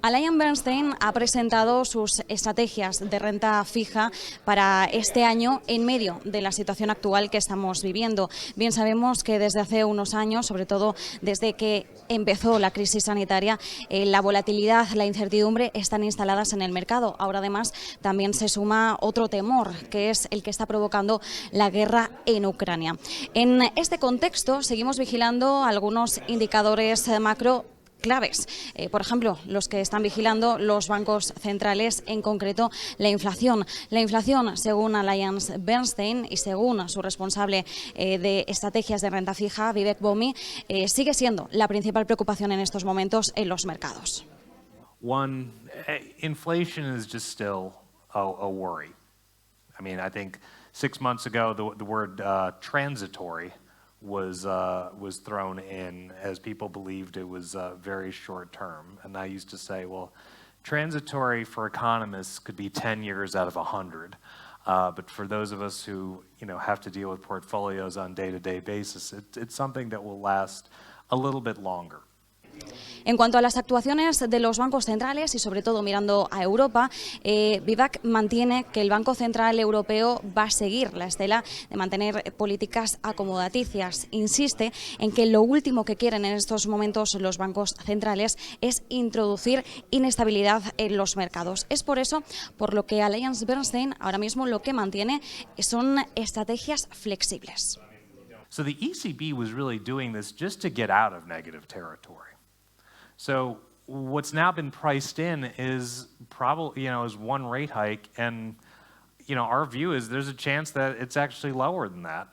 Alliance Bernstein ha presentado sus estrategias de renta fija para este año en medio de la situación actual que estamos viviendo. Bien sabemos que desde hace unos años, sobre todo desde que empezó la crisis sanitaria, la volatilidad, la incertidumbre están instaladas en el mercado. Ahora además también se suma otro temor, que es el que está provocando la guerra en Ucrania. En este contexto seguimos vigilando algunos indicadores macro claves. Por ejemplo, los que están vigilando los bancos centrales, en concreto la inflación. La inflación, según Alliance Bernstein y según su responsable de estrategias de renta fija, Vivek Bommi, sigue siendo la principal preocupación en estos momentos en los mercados. One, inflation is just still a worry. I mean, I think 6 months ago the word transitory was thrown in as people believed it was very short term. And I used to say, well, transitory for economists could be 10 years out of 100. But for those of us who have to deal with portfolios on day-to-day basis, it's something that will last a little bit longer. En cuanto a las actuaciones de los bancos centrales y sobre todo mirando a Europa, Vivek mantiene que el Banco Central Europeo va a seguir la estela de mantener políticas acomodaticias. Insiste en que lo último que quieren en estos momentos los bancos centrales es introducir inestabilidad en los mercados. Es por eso por lo que Alliance Bernstein ahora mismo lo que mantiene son estrategias flexibles. So the ECB was really doing this just to get out of negative territory. So what's now been priced in is probably, is one rate hike, and our view is there's a chance that it's actually lower than that,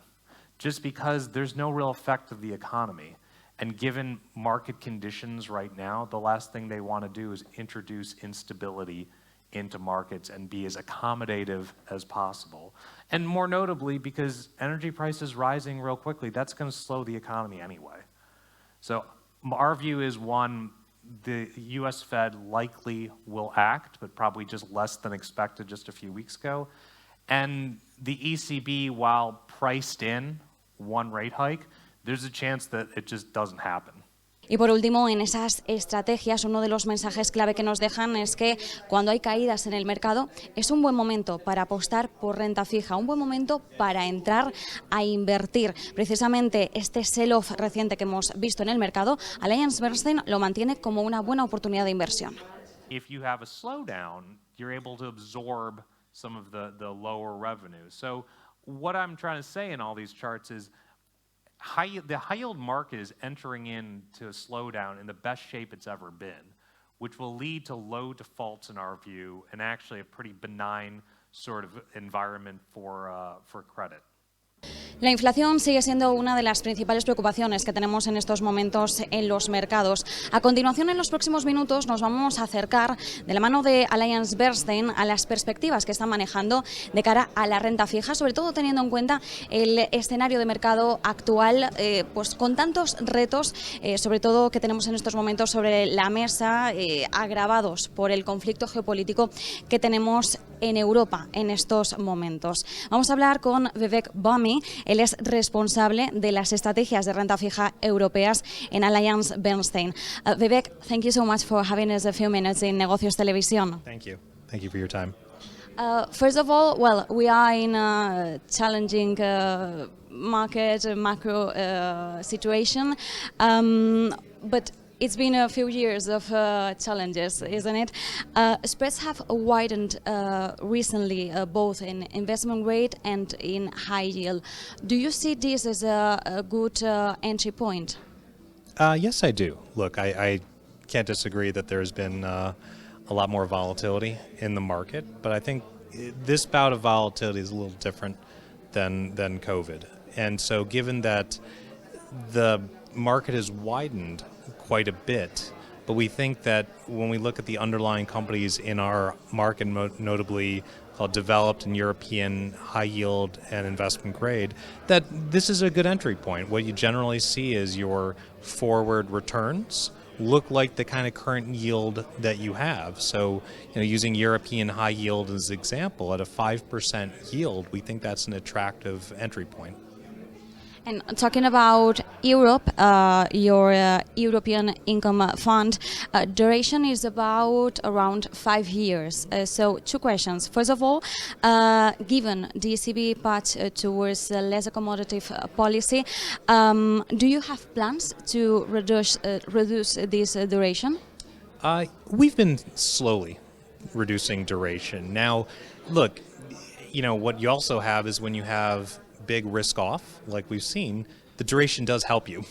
just because there's no real effect of the economy. And given market conditions right now, the last thing they want to do is introduce instability into markets and be as accommodative as possible. And more notably, because energy prices rising real quickly, that's going to slow the economy anyway. So our view is, one, the U.S. Fed likely will act, but probably just less than expected just a few weeks ago. And the ECB, while priced in one rate hike, there's a chance that it just doesn't happen. Y por último, en esas estrategias, uno de los mensajes clave que nos dejan es que cuando hay caídas en el mercado es un buen momento para apostar por renta fija, un buen momento para entrar a invertir. Precisamente este sell-off reciente que hemos visto en el mercado, Alliance Bernstein lo mantiene como una buena oportunidad de inversión. If you have a slowdown, you're able to absorb some of the lower revenue. So what I'm trying to say in all these charts is the high yield market is entering into a slowdown in the best shape it's ever been, which will lead to low defaults in our view, and actually a pretty benign sort of environment for credit. La inflación sigue siendo una de las principales preocupaciones que tenemos en estos momentos en los mercados. A continuación, en los próximos minutos, nos vamos a acercar de la mano de Alliance Bernstein a las perspectivas que están manejando de cara a la renta fija, sobre todo teniendo en cuenta el escenario de mercado actual, pues con tantos retos, sobre todo que tenemos en estos momentos sobre la mesa, agravados por el conflicto geopolítico que tenemos en Europa en estos momentos. Vamos a hablar con Vivek Bommi. Él es responsable de las estrategias de renta fija europeas en Alliance Bernstein. Vivek, thank you so much for having us a few minutes in Negocios Televisión. Thank you. Thank you for your time. First of all, well, we are in a challenging market, macro situation, but it's been a few years of challenges, isn't it? Spreads have widened recently, both in investment grade and in high yield. Do you see this as a good entry point? Yes, I do. Look, I can't disagree that there's been a lot more volatility in the market, but I think this bout of volatility is a little different than COVID. And so given that the market has widened quite a bit, but we think that when we look at the underlying companies in our market, notably called developed and European high yield and investment grade, that this is a good entry point. What you generally see is your forward returns look like the kind of current yield that you have. So, using European high yield as an example, at a 5% yield, we think that's an attractive entry point. And talking about Europe, your European Income Fund, duration is about around 5 years. So 2 questions. First of all, given the ECB path towards less accommodative policy, do you have plans to reduce this duration? We've been slowly reducing duration. Now, look, what you also have is when you have big risk off, like we've seen, the duration does help you.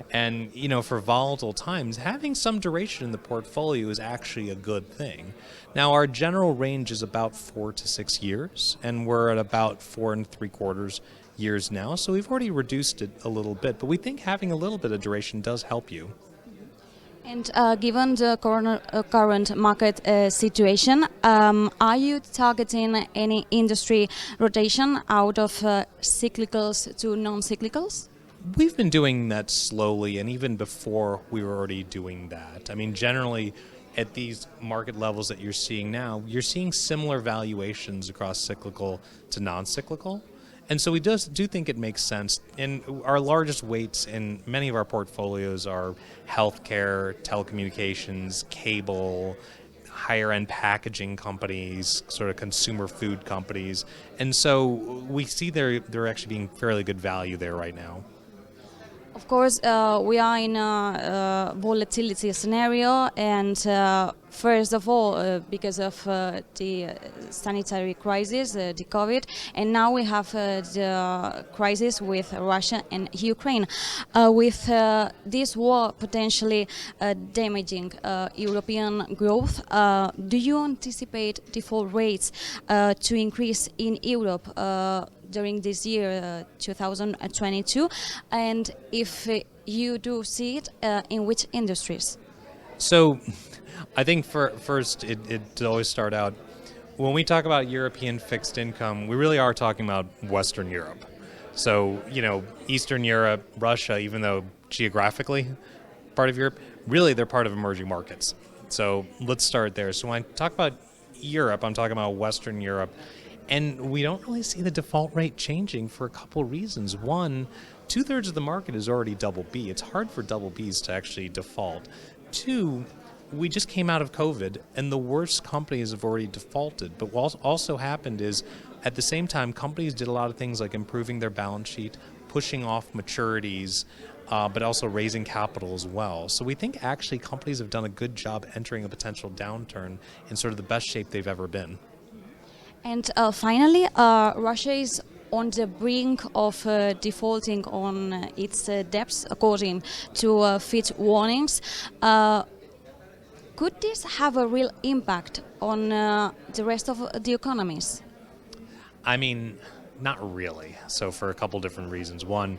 And, for volatile times, having some duration in the portfolio is actually a good thing. Now, our general range is about 4 to 6 years, and we're at about 4 3/4 years now. So we've already reduced it a little bit, but we think having a little bit of duration does help you. And given the current market situation, are you targeting any industry rotation out of cyclicals to non-cyclicals? We've been doing that slowly, and even before we were already doing that. I mean, generally, at these market levels that you're seeing now, you're seeing similar valuations across cyclical to non-cyclical. And so we do think it makes sense. And our largest weights in many of our portfolios are healthcare, telecommunications, cable, higher end packaging companies, sort of consumer food companies. And so we see they're actually being fairly good value there right now. Of course, we are in a volatility scenario, and first of all, because of the sanitary crisis, the COVID, and now we have the crisis with Russia and Ukraine. With this war potentially damaging European growth, do you anticipate default rates to increase in Europe during this year, 2022, and if you do see it, in which industries? So I think first it always start out, when we talk about European fixed income, we really are talking about Western Europe. So, Eastern Europe, Russia, even though geographically part of Europe, really they're part of emerging markets. So let's start there. So when I talk about Europe, I'm talking about Western Europe. And we don't really see the default rate changing for a couple reasons. One, 2/3 of the market is already double B. It's hard for double Bs to actually default. Two, we just came out of COVID, and the worst companies have already defaulted. But what also happened is, at the same time, companies did a lot of things like improving their balance sheet, pushing off maturities, but also raising capital as well. So we think actually companies have done a good job entering a potential downturn in sort of the best shape they've ever been. And finally, Russia is on the brink of defaulting on its debts, according to Fitch warnings. Could this have a real impact on the rest of the economies? I mean, not really. So for a couple different reasons. One,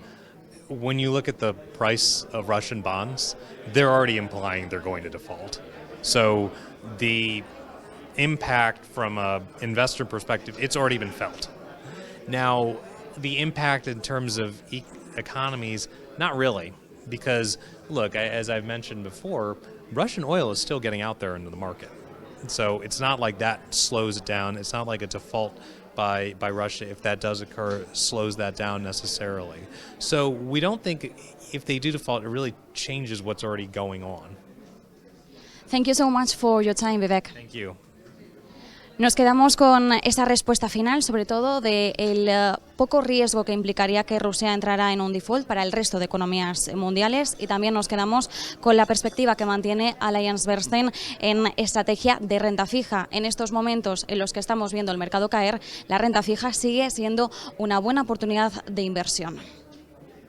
when you look at the price of Russian bonds, they're already implying they're going to default. So the impact from an investor perspective, it's already been felt. Now, the impact in terms of economies, not really, because look, as I've mentioned before, Russian oil is still getting out there into the market. So it's not like that slows it down. It's not like a default by Russia, if that does occur, slows that down necessarily. So we don't think if they do default, it really changes what's already going on. Thank you so much for your time, Vivek. Thank you. Nos quedamos con esa respuesta final, sobre todo del poco riesgo que implicaría que Rusia entrara en un default para el resto de economías mundiales, y también nos quedamos con la perspectiva que mantiene Alliance Bernstein en estrategia de renta fija. En estos momentos en los que estamos viendo el mercado caer, la renta fija sigue siendo una buena oportunidad de inversión.